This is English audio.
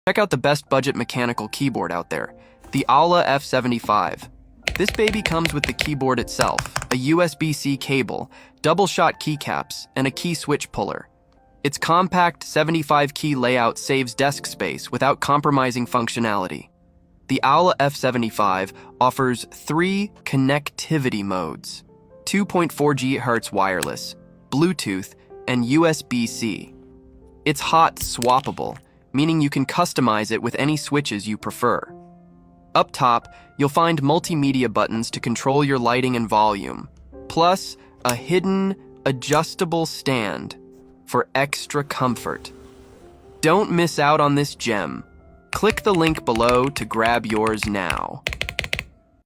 Check out the best budget mechanical keyboard out there, the Aula F75. This baby comes with the keyboard itself, a USB-C cable, double-shot keycaps, and a key switch puller. Its compact 75-key layout saves desk space without compromising functionality. The Aula F75 offers 3 connectivity modes: 2.4 GHz wireless, Bluetooth, and USB-C. It's hot swappable, meaning you can customize it with any switches you prefer. Up top, you'll find multimedia buttons to control your lighting and volume, plus a hidden, adjustable stand for extra comfort. Don't miss out on this gem. Click the link below to grab yours now.